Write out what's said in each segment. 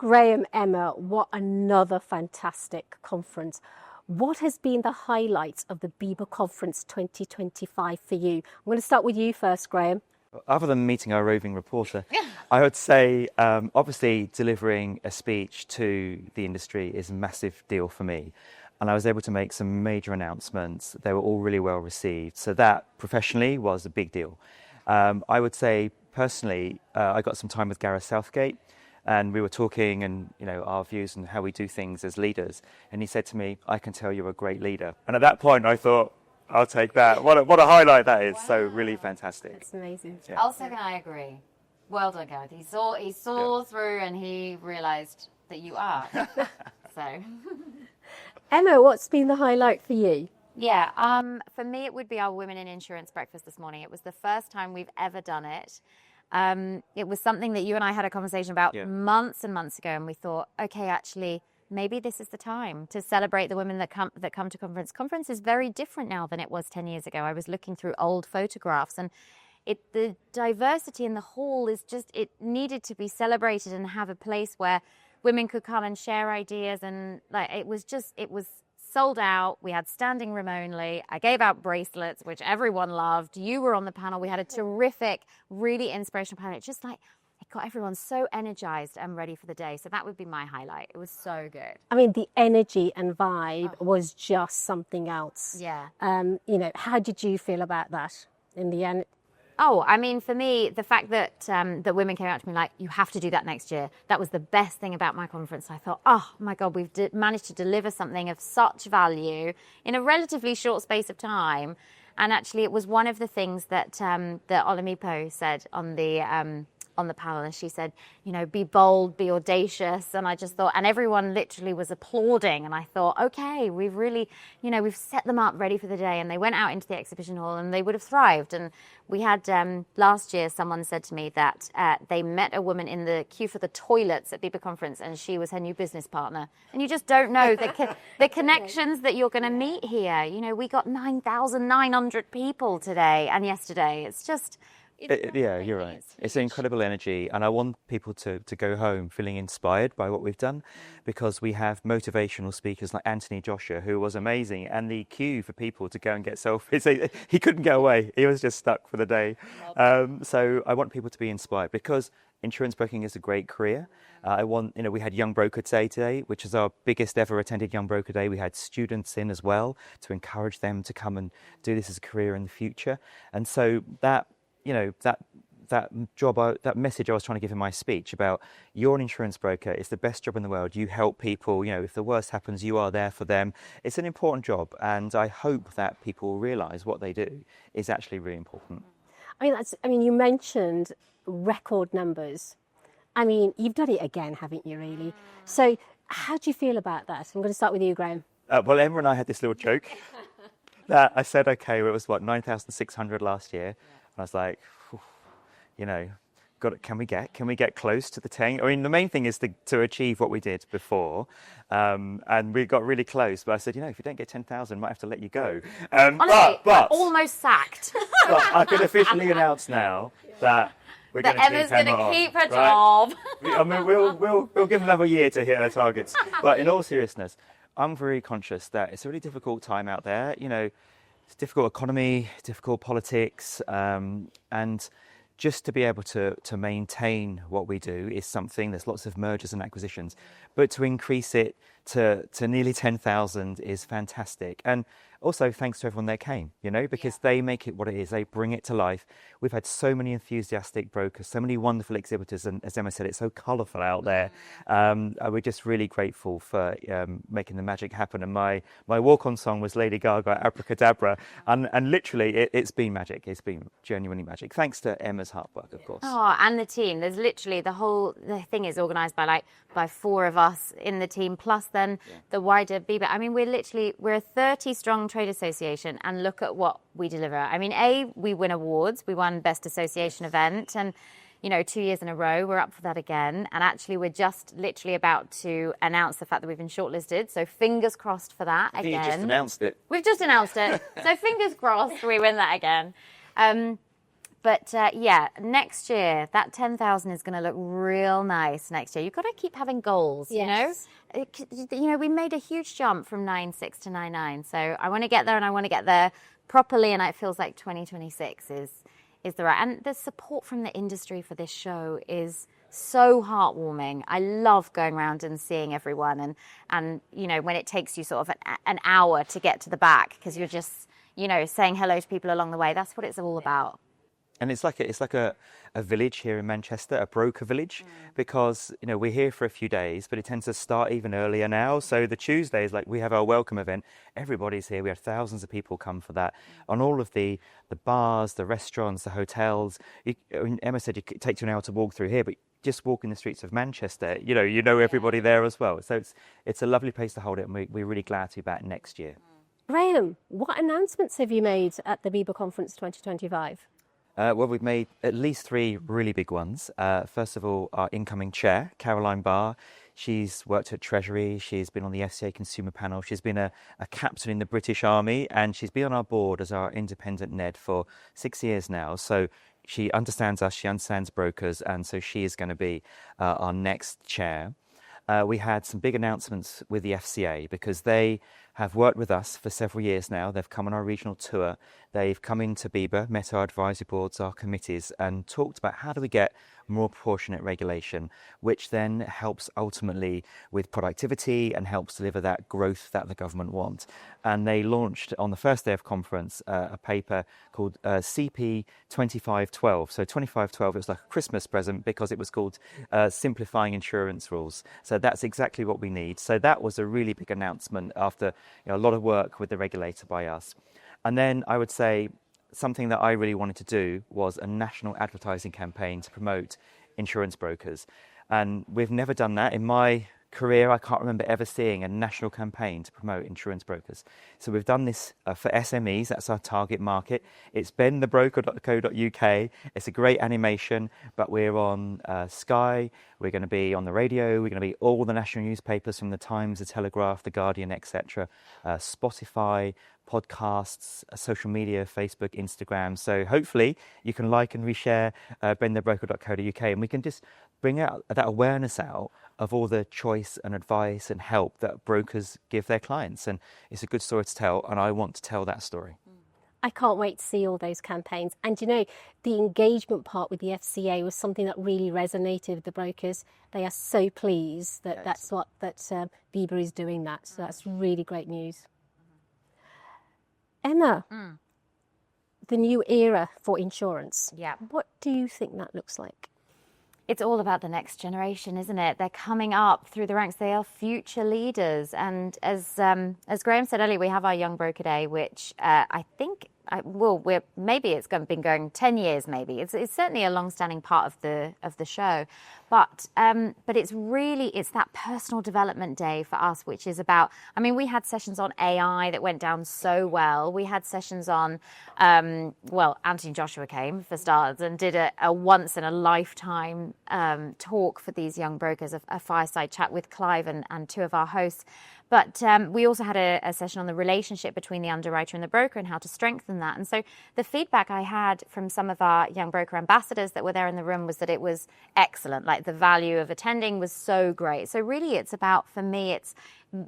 Graeme, Emma, what another fantastic conference. What has been the highlights of the Bieber Conference 2025 for you? I'm going to start with you first, Graeme. Other than meeting our roving reporter, I would say obviously delivering a speech to the industry is a massive deal for me. And I was able to make some major announcements. They were all really well received. So that professionally was a big deal. I would say personally, I got some time with Gareth Southgate and we were talking and our views and how we do things as leaders. And he said to me, "I can tell you're a great leader." And at that point I thought, I'll take that. What a highlight that is. Wow. So really fantastic. It's amazing. Yeah. I'll second, I agree. Well done, Gareth. He saw through and he realised that you are. So Emma, what's been the highlight for you? Yeah, for me it would be our Women in Insurance breakfast this morning. It was the first time we've ever done it. It was something that you and I had a conversation about months and months ago, and we thought, okay, actually, maybe this is the time to celebrate the women that come to conference. Conference is very different now than it was 10 years ago. I was looking through old photographs, and the diversity in the hall is just, it needed to be celebrated and have a place where women could come and share ideas, and it was sold out. We had standing room only. I gave out bracelets, which everyone loved. You were on the panel. We had a terrific, really inspirational panel. It just it got everyone so energized and ready for the day. So that would be my highlight. It was so good. I mean, the energy and vibe was just something else. Yeah. How did you feel about that in the end? Oh, I mean, for me, the fact that that women came out to me like, "You have to do that next year," that was the best thing about my conference. I thought, oh my God, we've managed to deliver something of such value in a relatively short space of time. And actually, it was one of the things that Olamipo said on the panel, and she said, be bold, be audacious. And I just thought, and everyone literally was applauding. And I thought, okay, we've really, we've set them up ready for the day. And they went out into the exhibition hall and they would have thrived. And we had, last year, someone said to me that they met a woman in the queue for the toilets at Bieber Conference, and she was her new business partner. And you just don't know the connections that you're going to meet here. We got 9,900 people today and yesterday. It's just... Yeah, you're right. It's incredible energy, and I want people to go home feeling inspired by what we've done, because we have motivational speakers like Anthony Joshua, who was amazing, and the queue for people to go and get selfies. He couldn't get away. He was just stuck for the day. So I want people to be inspired, because insurance broking is a great career. We had Young Broker Day today, which is our biggest ever attended Young Broker Day. We had students in as well to encourage them to come and do this as a career in the future. And so that message I was trying to give in my speech about, you're an insurance broker, it's the best job in the world, you help people, if the worst happens, you are there for them. It's an important job, and I hope that people realise what they do is actually really important. You mentioned record numbers. You've done it again, haven't you, really? So how do you feel about that? I'm going to start with you, Graeme. Well, Emma and I had this little joke that I said, okay, it was 9,600 last year. I was like, can we get close to the 10? The main thing is to achieve what we did before, and we got really close. But I said, if you don't get 10,000, I might have to let you go. Honestly, but almost sacked. But I can officially announce now that we're going to Emma's going to keep her job. We'll give another year to hit her targets. But in all seriousness, I'm very conscious that it's a really difficult time out there. It's a difficult economy, difficult politics, and just to be able to maintain what we do is something. There's lots of mergers and acquisitions, but to increase it to nearly 10,000 is fantastic. And also thanks to everyone that came, because they make it what it is. They bring it to life. We've had so many enthusiastic brokers, so many wonderful exhibitors, and as Emma said, it's so colourful out there. We're just really grateful for making the magic happen. And my walk-on song was Lady Gaga, Abracadabra, and literally it's been magic. It's been genuinely magic, thanks to Emma's hard work, of course. Oh, and the team. There's literally the thing is organised by 4 of us in the team, plus then the wider Bieber. We're a 30-strong trade association, and look at what we deliver. We win awards. We won Best Association event, and 2 years in a row, we're up for that again. And actually, we're just literally about to announce the fact that we've been shortlisted. So fingers crossed for that again. You just announced it. We've just announced it. So fingers crossed we win that again. But yeah, next year, that 10,000 is going to look real nice next year. You've got to keep having goals, Yes. you know, we made a huge jump from 9.6 to 9.9. So I want to get there, and I want to get there properly. And it feels like 2026 is the right. And the support from the industry for this show is so heartwarming. I love going around and seeing everyone. And you know, when it takes you sort of an hour to get to the back because you're just, you know, saying hello to people along the way. That's what it's all about. And it's like a village here in Manchester, a broker village, because, you know, we're here for a few days, but it tends to start even earlier now. So the Tuesdays, like, we have our welcome event. Everybody's here. We have thousands of people come for that. On all of the bars, the restaurants, the hotels. Emma said it takes you an hour to walk through here, but just walking the streets of Manchester, you know everybody there as well. So it's a lovely place to hold it, and we're really glad to be back next year. Graeme, what announcements have you made at the BIBA Conference 2025? Well, we've made at least 3 really big ones. First of all, our incoming chair, Caroline Barr. She's worked at Treasury. She's been on the FCA Consumer Panel. She's been a captain in the British Army, and she's been on our board as our independent NED for 6 years now. So she understands us, she understands brokers, and so she is going to be our next chair. We had some big announcements with the FCA because they have worked with us for several years now. They've come on our regional tour. They've come into BIBA, met our advisory boards, our committees, and talked about how do we get more proportionate regulation, which then helps ultimately with productivity and helps deliver that growth that the government want. And they launched on the first day of conference a paper called CP 2512. So 2512, it was like a Christmas present because it was called Simplifying Insurance Rules. So that's exactly what we need. So that was a really big announcement after a lot of work with the regulator by us. And then I would say something that I really wanted to do was a national advertising campaign to promote insurance brokers. And we've never done that. In my career, I can't remember ever seeing a national campaign to promote insurance brokers. So we've done this for SMEs. That's our target market. It's benthebroker.co.uk. It's a great animation, but we're on Sky. We're going to be on the radio. We're going to be all the national newspapers from the Times, the Telegraph, the Guardian, etc. Spotify, podcasts, social media, Facebook, Instagram. So hopefully you can like and reshare benthebroker.co.uk, and we can just bring out that awareness out of all the choice and advice and help that brokers give their clients. And it's a good story to tell, and I want to tell that story. I can't wait to see all those campaigns. And you know, the engagement part with the FCA was something that really resonated with the brokers. They are so pleased that BIBA is doing that. So that's really great news. Emma, the new era for insurance. Yeah. What do you think that looks like? It's all about the next generation, isn't it? They're coming up through the ranks. They are future leaders. And as Graeme said earlier, we have our Young Broker Day, which I think, maybe it's been going 10 years. Maybe it's certainly a long-standing part of the show, but it's that personal development day for us, which is about. I mean, we had sessions on AI that went down so well. We had sessions on, Anthony Joshua came for starters and did a once in a lifetime talk for these young brokers, a fireside chat with Clive and 2 of our hosts. But we also had a session on the relationship between the underwriter and the broker and how to strengthen that. And so the feedback I had from some of our young broker ambassadors that were there in the room was that it was excellent. Like, the value of attending was so great. So really it's about, for me, it's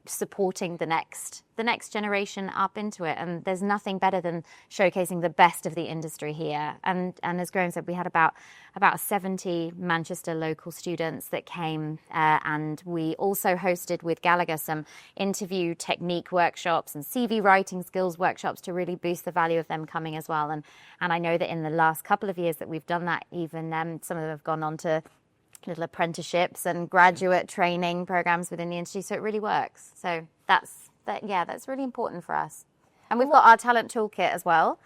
supporting the next generation up into it. And there's nothing better than showcasing the best of the industry here. And as Graeme said, we had about 70 Manchester local students that came, and we also hosted with Gallagher some interview technique workshops and CV writing skills workshops to really boost the value of them coming as well. And I know that in the last couple of years that we've done that, even some of them have gone on to little apprenticeships and graduate training programs within the industry. So it really works. So that's really important for us. And we've got our talent toolkit as well.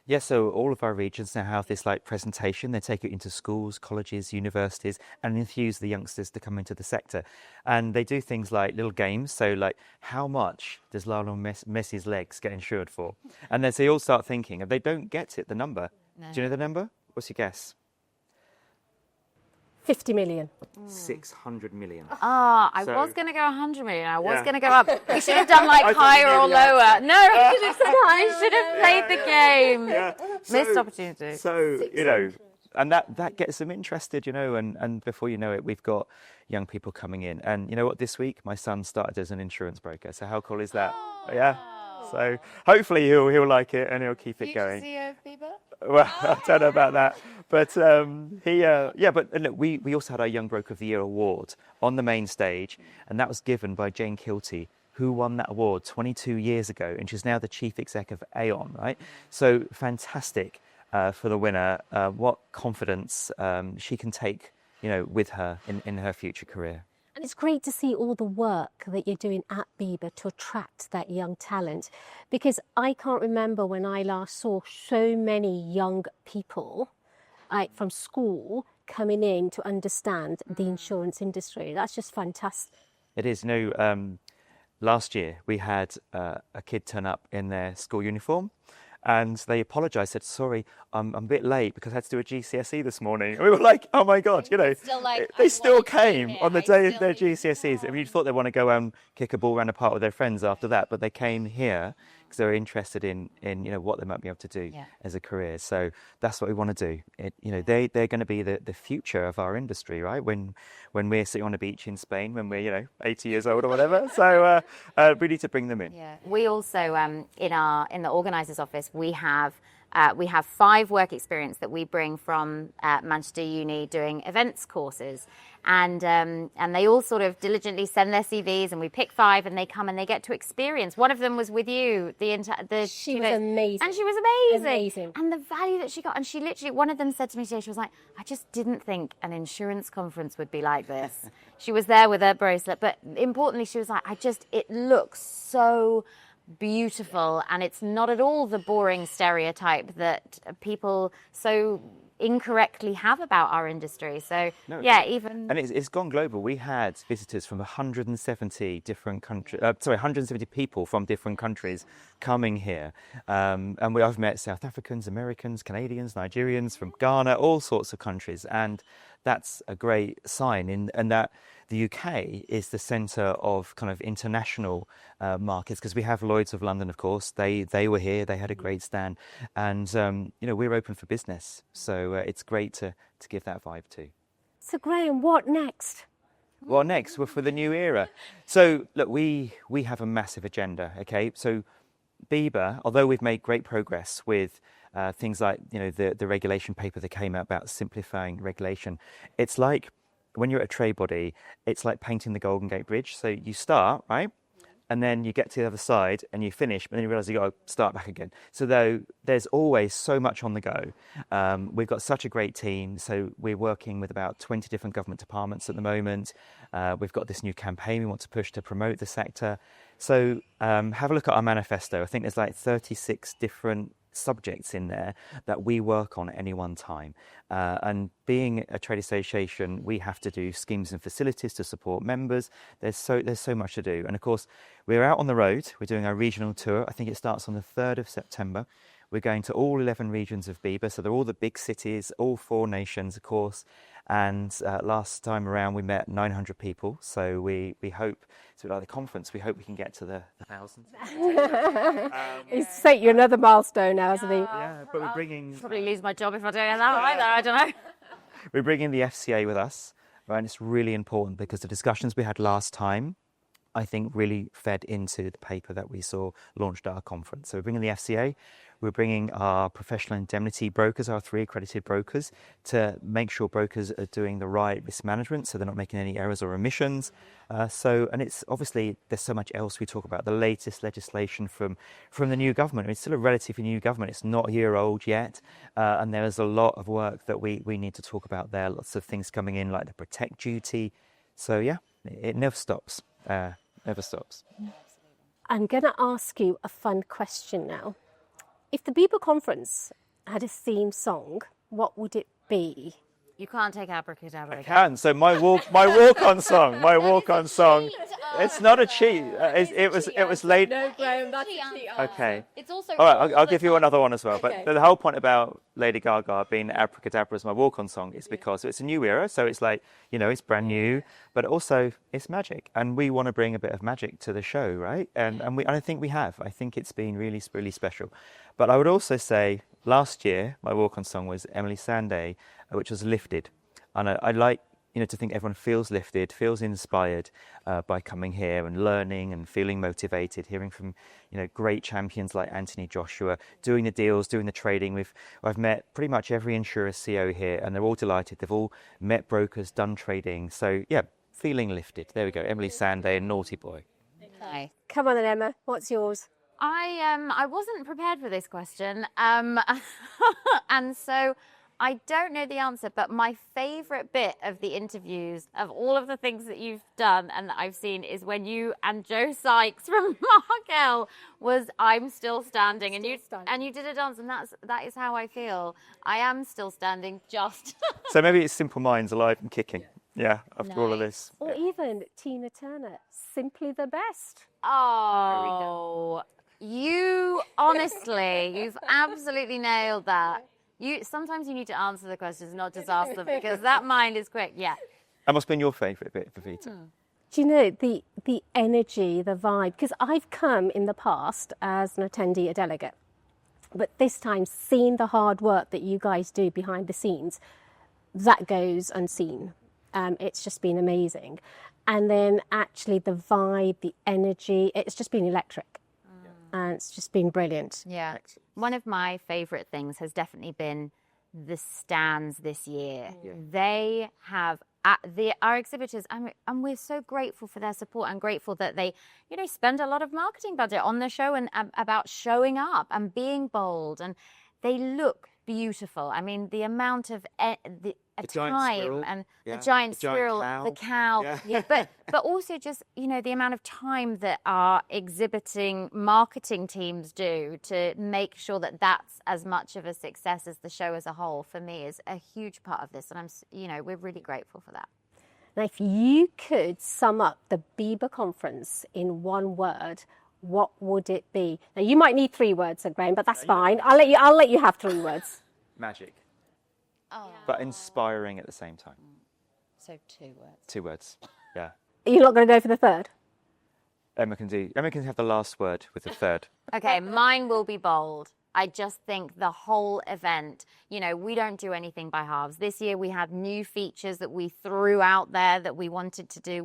Yeah, so all of our regions now have this presentation. They take it into schools, colleges, universities, and infuse the youngsters to come into the sector. And they do things like little games. So how much does Lionel Messi's legs get insured for? And then so you all start thinking, if they don't get it, the number. No. Do you know the number? What's your guess? 50 million. 600 million. I So- was going to go 100 million. I was Yeah. going to go up. We should have done like I thought higher you or knew the lower. answer. No, I should have said I should have played the game. Yeah. Missed opportunity. So, you know, and that gets them interested, you know, and before you know it, we've got young people coming in. And you know what, this week, my son started as an insurance broker. So how cool is that? Yeah. So hopefully he'll like it and he'll keep it going. CEO of Bieber? Well, I don't know about that, but But look, we also had our Young Broker of the Year award on the main stage, and that was given by Jane Kilty, who won that award 22 years ago, and she's now the chief exec of Aon, right? So fantastic for the winner. What confidence she can take, you know, with her in her future career. And it's great to see all the work that you're doing at Bieber to attract that young talent, because I can't remember when I last saw so many young people from school coming in to understand the insurance industry. That's just fantastic. It is. You know, last year we had a kid turn up in their school uniform. And they apologised, said, sorry, I'm a bit late because I had to do a GCSE this morning. And we were like, oh my God, you know, they still came on the day of their GCSEs. I mean, you thought they'd want to go and kick a ball around a park with their friends after that, but they came here because they were interested in you know, what they might be able to do as a career. So that's what we want to do. You know, they're going to be the future of our industry, right? When we're sitting on a beach in Spain, when we're, you know, 80 years old or whatever. So we need to bring them in. Yeah. We also in the organisers' office we have 5 work experience that we bring from Manchester Uni doing events courses, and they all sort of diligently send their CVs, and we pick 5, and they come and they get to experience. One of them was with you. She was amazing. And she was amazing. And the value that she got, and she literally, one of them said to me today, she was like, I just didn't think an insurance conference would be like this. She was there with her bracelet, but importantly, she was like, it looks so beautiful, and it's not at all the boring stereotype that people so incorrectly have about our industry. So No, even and it's gone global. We had visitors from 170 different countries. 170 people from different countries coming here, and I've met South Africans, Americans, Canadians, Nigerians from Ghana, all sorts of countries, and that's a great sign. And that the UK is the centre of kind of international markets, because we have Lloyd's of London, of course. They were here. They had a great stand, and you know, we're open for business. So it's great to give that vibe too. So Graeme, what next? Well, next, we're for the new era. So look, we have a massive agenda. Okay, so Bieber, although we've made great progress with things like, you know, the regulation paper that came out about simplifying regulation, it's like when you're at a trade body, it's like painting the Golden Gate Bridge. So you start, right? And then you get to the other side and you finish, but then you realise you got to start back again. So though there's always so much on the go, we've got such a great team. So we're working with about 20 different government departments at the moment. We've got this new campaign we want to push to promote the sector. So have a look at our manifesto. I think there's like 36 different subjects in there that we work on at any one time, and being a trade association, we have to do schemes and facilities to support members. There's so much to do, and of course we're out on the road. We're doing our regional tour. I think it starts on the 3rd of September. We're going to all 11 regions of Bieber, so they're all the big cities, all 4 nations, of course. And last time around, we met 900 people. So we hope, so like the conference, we hope we can get to the thousands. He's set you another milestone now, hasn't he? Yeah, but we're bringing... probably lose my job if I don't get that either. I don't know. We're bringing the FCA with us, right? And it's really important because the discussions we had last time, I think, really fed into the paper that we saw launched at our conference. So we're bringing the FCA, we're bringing our professional indemnity brokers, our 3 accredited brokers, to make sure brokers are doing the right risk management, so they're not making any errors or omissions. And it's obviously, there's so much else we talk about. The latest legislation from the new government. I mean, it's still a relatively new government. It's not a year old yet. And there's a lot of work that we need to talk about there. Lots of things coming in, like the protect duty. So yeah, it never stops. Never stops. I'm going to ask you a fun question now. If the Bieber conference had a theme song, what would it be? You can't take abracadabra. I can. So my walk-on song. It's not a cheat. It was late. No, Graeme, that's a cheat. Okay. It's also All right, I'll give you another one as well. Okay. But the whole point about Lady Gaga being Abracadabra as my walk-on song is because it's a new era. So it's like, it's brand new, but also it's magic. And we want to bring a bit of magic to the show, right? And I think we have. I think it's been really, really special. But I would also say last year, my walk-on song was Emily Sandé, which was Lifted. And I like, to think everyone feels lifted, feels inspired by coming here and learning and feeling motivated, hearing from, great champions like Anthony Joshua, doing the deals, doing the trading. I've met pretty much every insurer CEO here, and they're all delighted. They've all met brokers, done trading. So, yeah, feeling lifted. There we go. Emily Sandé and Naughty Boy. Okay. Come on then, Emma. What's yours? I wasn't prepared for this question, and so I don't know the answer. But my favourite bit of the interviews, of all of the things that you've done and that I've seen, is when you and Joe Sykes from Markel was "I'm Still Standing," and you did a dance, and that is how I feel. I am still standing, just. So maybe it's Simple Minds, alive and kicking. Yeah, after all of this. Or even Tina Turner, Simply the Best. Oh, you honestly, you've absolutely nailed that. Sometimes you need to answer the questions, not just ask them, because that mind is quick. Yeah. That must have been your favourite bit, Vivita. Do you know the energy, the vibe? Because I've come in the past as an attendee, a delegate, but this time seeing the hard work that you guys do behind the scenes, that goes unseen. It's just been amazing. And then actually the vibe, the energy, it's just been electric. And it's just been brilliant. Yeah. One of my favourite things has definitely been the stands this year. Yeah. They have our exhibitors, and we're so grateful for their support and grateful that they, spend a lot of marketing budget on the show and about showing up and being bold, and they look beautiful. I mean, the amount of the time and the giant squirrel, the cow, but also just the amount of time that our exhibiting marketing teams do to make sure that that's as much of a success as the show as a whole, for me, is a huge part of this, and we're really grateful for that. Now, if you could sum up the Bieber conference in one word, what would it be? Now, you might need 3 words, Graeme, but that's fine. I'll let you have 3 words. Magic. But inspiring at the same time. So 2 words. 2 words. Yeah. You're not going to go for the third? Emma can have the last word with the third. Okay, mine will be bold. I just think the whole event, we don't do anything by halves. This year we had new features that we threw out there that we wanted to do.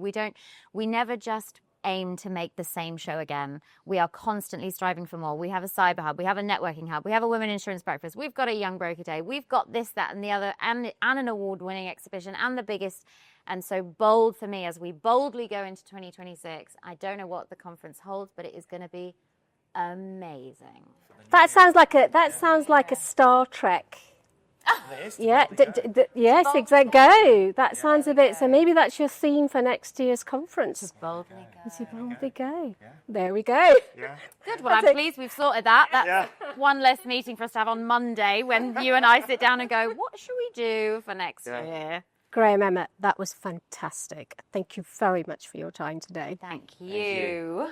We never just aim to make the same show again. We are constantly striving for more. We have a cyber hub, we have a networking hub, we have a women insurance breakfast, we've got a young broker day, we've got this, that and the other, and an award-winning exhibition, and the biggest. And so bold for me as we boldly go into 2026. I don't know what the conference holds, but it is going to be amazing. That sounds like a Star Trek. Yeah, yes, exactly. Go. That sounds a bit. So maybe that's your theme for next year's conference. Just boldly go. Just boldly go. Yeah. There we go. Yeah. Good. Well, I'm pleased we've sorted that. That's one less meeting for us to have on Monday when you and I sit down and go, what should we do for next year? Graeme, Emma, that was fantastic. Thank you very much for your time today. Thank you.